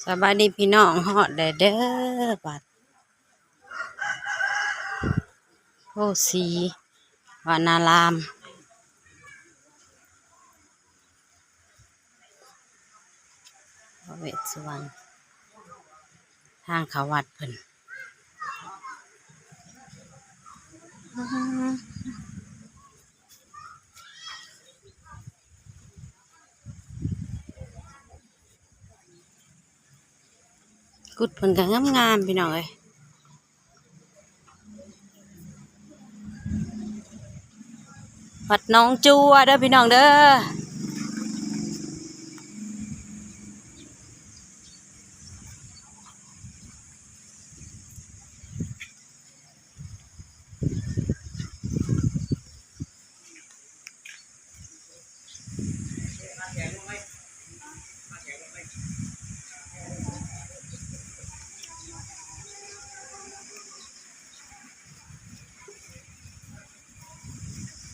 สบายดีพี่น้องฮอดได้เด้อบัดโอ้สีวานารามพระเวสสุวรรณทางเขาวัดเพิ่นกุดเพิ่นก็งามๆพี่น้องเอ้ยวัดหน้องจัวเด้อพี่น้องเด้อ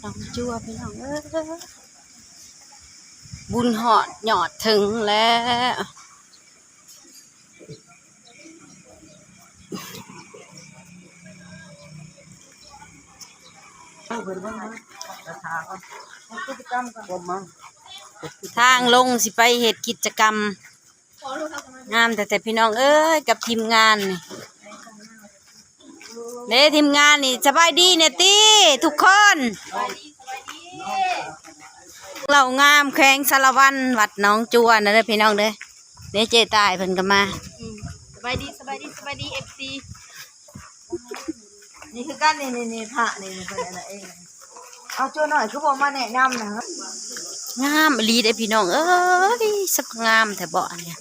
หน้องจัวพี่น้องเอ้ยบุญหอดหยอดถึงแล้วทางลงสิไปเฮ็ดกิจกรรมงามแต่พี่น้องเอ้ยกับทีมงานนี่เด้ทีมงานนี่สบายดีเนี่ยตี้ทุกคนเรางามแข้งสารวันวัดหน้องจัวนะเด้อพี่น้องเด้อเด้เจตายเพิ่นก็มาสบายดีเอฟซีนี่คือการนี่พระนี่เป็นอะไรเองเอาโจ้หน่อยคือบอกมาแนะนำนะงามอีหลีเด้อพี่น้องเอ้ยสักงามแต่บ่อันเนี้ย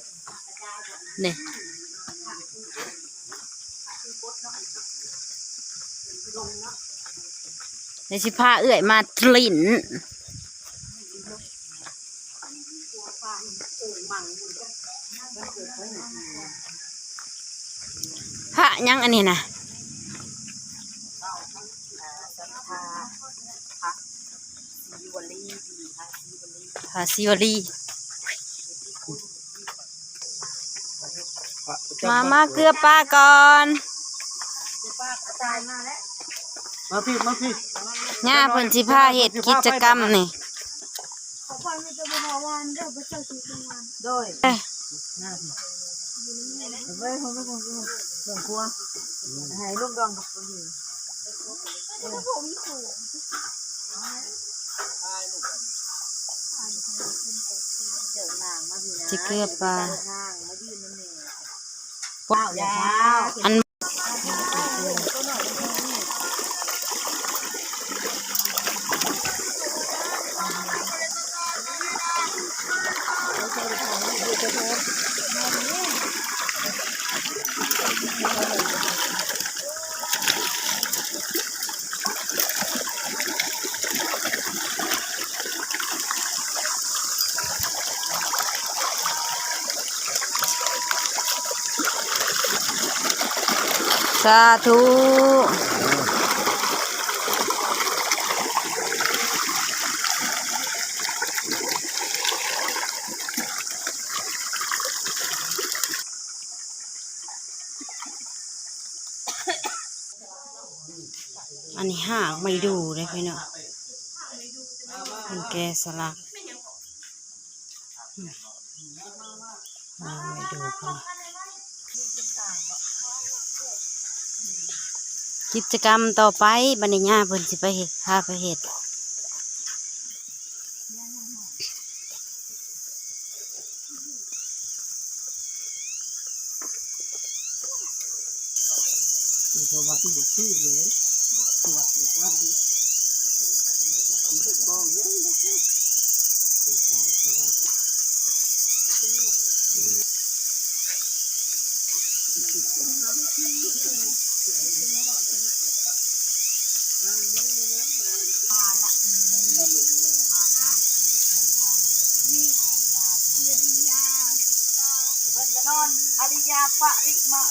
นี่ในสิพาเอื้อยมาทลินพระยังอันนี้นะพระศิวลีมาเกลือป้าก่อนมาพี่ง่าเพิ่นสิพาเฮ็ดกิจกรรมนี่โดยเว้ยผมไม่คงจะเรื่องครัวให้ลูกดองกับคนอื่นสิเกลือปลาอันสาธุอันนี้หากไม่ดูเลยพี่เนาะมันแกสลักไม่ดูกันกิจกรรมต่อไปบันนี้เพิ่นสิไปเฮ็ดพาไปเฮ็ดอริยาปริมา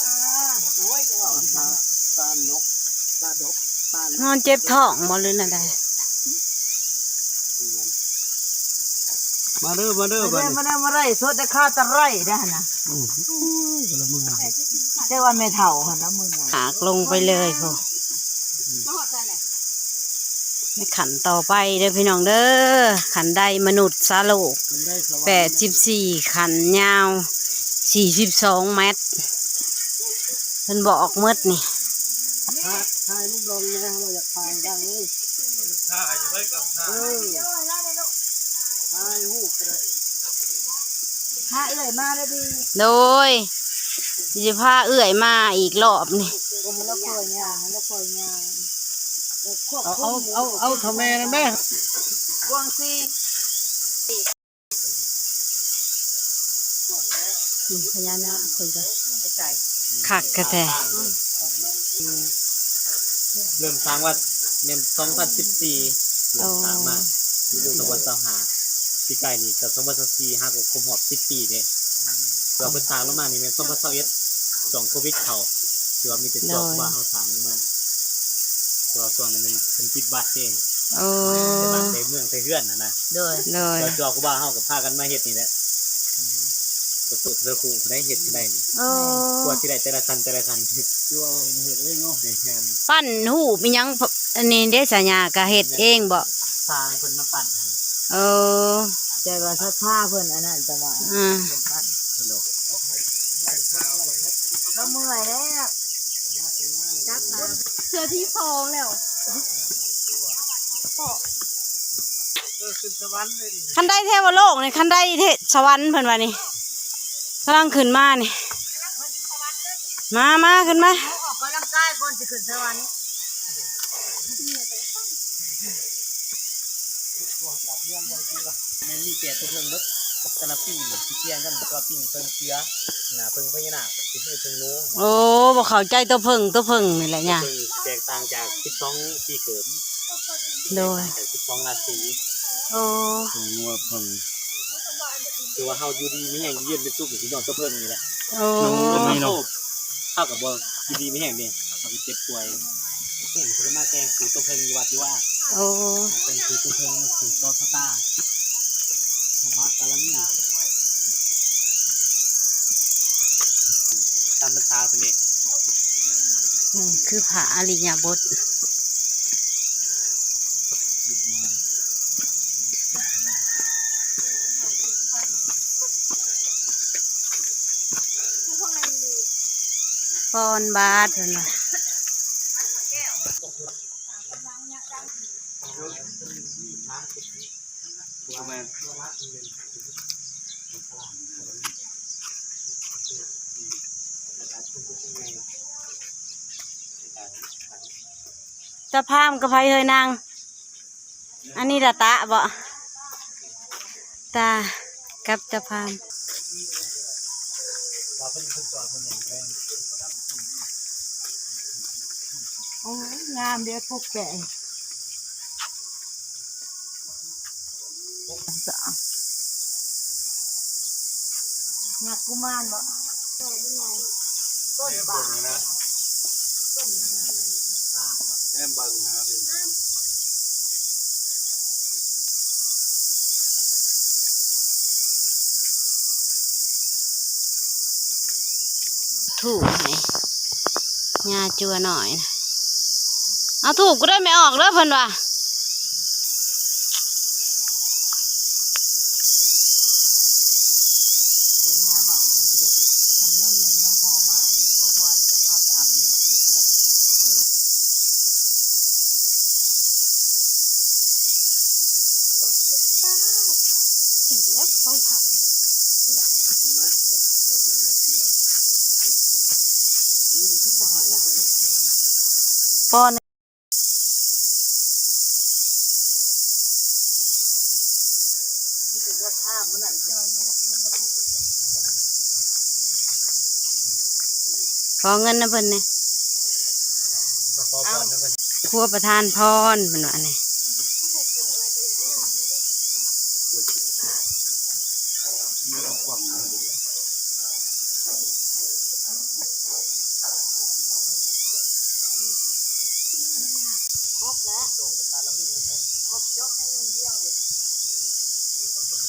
โอ้ยจะบอกตาดกตาน อนเจ็บท้องบ่หรือนั่นใด มาเด้อมาเด้อ มา บัด ได้ นี้ มาได้สดแต่ข้าวตะไร่ได้นะ คนละมือ เจ้าวันไม่เท่าหันนะมึง หากลงไปเลยพอไม่ขันต่อไปเด้อพี่น้องเด้อขันได้มนุษย์สาโลก มันได้สว่าง 84ขันยาว42 เมตรเพิ่นบอกหมดนี่ ถ่ายรูปลงนะเราอยากถ่ายได้เลยถ่ายอยู่ไว้กับถ่ายถ่ายรูปก็ได้ พระเลยมาได้ดี โดยสิพาเอื้อยมาอีกรอบนี่ ก็ให้เราคอยงานให้เราคอยงานควบ เอาทำแม่นะแม่ กวางซี พญานาคคุยกันคักกระแท เริ่มสร้างว่าเป็น2014เริ่มสร้างมาอยู่2025ปีใกล้นี่กับ2024ฮักครบรอบ10 ปีเนี่ยเราเพิ่นสร้างลงมานี่แม่น2021ช่วงโควิดเข้าคือว่ามีแต่จอบว่าเฮาสร้างลงมาแต่ว่าช่วงนั้นมันเพิ่นปิดวัดเอง โอ้ แต่บ้านแต่เมืองแต่เฮือนน่ะนะ โดย โดย แล้วจอกูว่าเฮาก็พากันมาเฮ็ดนี่แหละสุดๆเด้อครูได้เฮ็ดจังได๋นี่ โอ้ กว่าสิได้แต่ละคันตัวเห็ดเองเนาะ นี่แม่น ปั้นหูปอิหยังอันนี้เด้สัญญาก็เฮ็ดเองบ่ สร้างเพิ่นมาปั้นให้ เออ แต่ว่าถ้าผ้าเพิ่นอันนั้นจะว่า อ่า ฮัลโหล เราเมื่อยแล้ว เสื้อที่ซองแล้ว ขึ้นสวรรค์เลยดิ คันได้เทวโลกนี่คันได้เทสวรรค์เพิ่นว่านี่กำลังขึ้นมานี่มาขึ้นมา ออกกำลังกายก่อนจะขึ้นสวรรค์ แม่นมีแต่ตัวเพิ่งเบิดแต่ละปีสิเปลี่ยนกันตัวปีเพิ่งเสือหน้าเพิ่งพญานาคสิเพิ่งหนู โอ้บ่เข้าใจตัวเพิ่งนี่แหละเนี่ย เพิ่งแตกต่างจาก12ปีเกิด โดย แต่12ราศี โอ้ งัวเพิ่ง คือว่าเฮาอยู่ดีมีแห่งยืนเป็นสุขสินอนตัวเพิ่งนี่แหละ โอ้ ไม่เนาะเท่ากับบ่อยู่ดีมีแห่งนี่เขาเจ็บป่วยเห็นคือมาแกงคือตัวเพิ่งอยู่วัดที่ว่า โอ้ เป็นคือตัวเพิ่งคือตัวสตาร์มาตาลามีตามภาษาเพิ่นนี่ คือพระอริยบทปอนบาทเพิ่นว่า แม่น ตะพามกับไผเฮยนางอันนี้ละตะบ่ตากับตะพาม โอ้ยงามเด้อพวกแก่งักกุมารบ่ต้นบา นะแม่บังนะดิ ถูกไหมยาจัวหน่อยนะเอาถูกก็ได้ไม่ออกเด้อเพิ่นว่าป้อนขอเงินนะเพิ่นเนี่ยครัวประทานพรเพิ่นว่าเนี่ย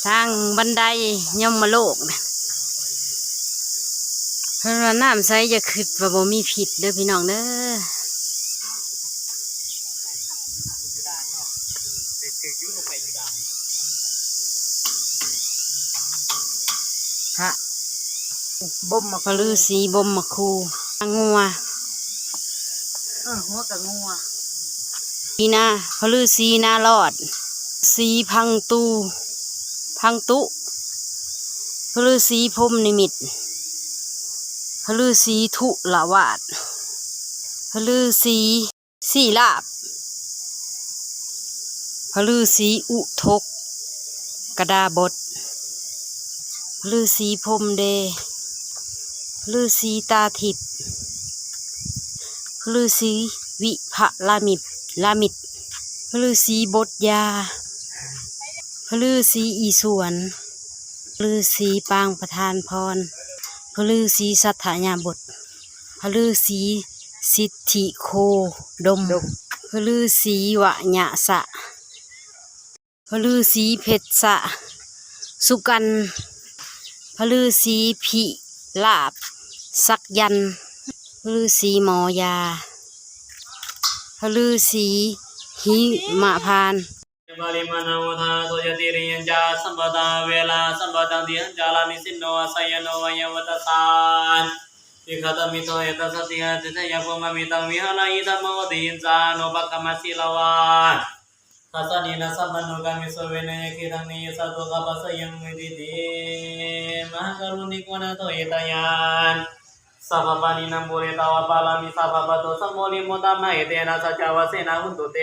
ทางบันไดยมโลกนะเพราะว่าน้ำใสจะขึ้นว่าบ่มีผิดเด้อพี่น้องเด้อ พระบ่มมา พระฤาษีบมมาคูงัว หัวกับงัว พีนาพระฤาษีนารอดสีพังตูพังตุพระฤาษีพรหมนิมิตพระฤาษีทุลาวาสพระฤาษีสีลาบพระฤาษีอุทกกดาบทพระฤาษีพรหมเดชพระฤาษีตาทิพย์พระฤาษีวิภลามิตพระฤาษีบทยาพระฤาษีอีสวนพระฤาษีปางประธานพรพระฤาษีสัทธญาบทพระฤาษีสิทธิโคดมพระฤาษีวะญะสะพระฤาษีเพชรสะสุกันพระฤาษีพิลาบสักยันพระฤาษีหมอยาพระฤาษีหิมะพาน บาลิมานาวุธาโสยติริยัญจาสัมปตาเวลาสัมปตังติหันจาลานิสินโนสัยโนวัยวัตสานวิคตมิโตเอตัสติหะติสยะภมมิตังวิหารหิธัมโมติหินจาโนปกรรมสิลาวาทัสสนินะสัมปันโนกามิโสเวเนยคิรังนิยสัตโตกัปปะสยังมิติติมหากรุณิโกนะโตเอตยันสัพพะนินัมบุเรตาวะปาลามิสัพพะโตสัมโมลิโมตัมนะเอเตนะสัจจาวะเสนะหุนตุเต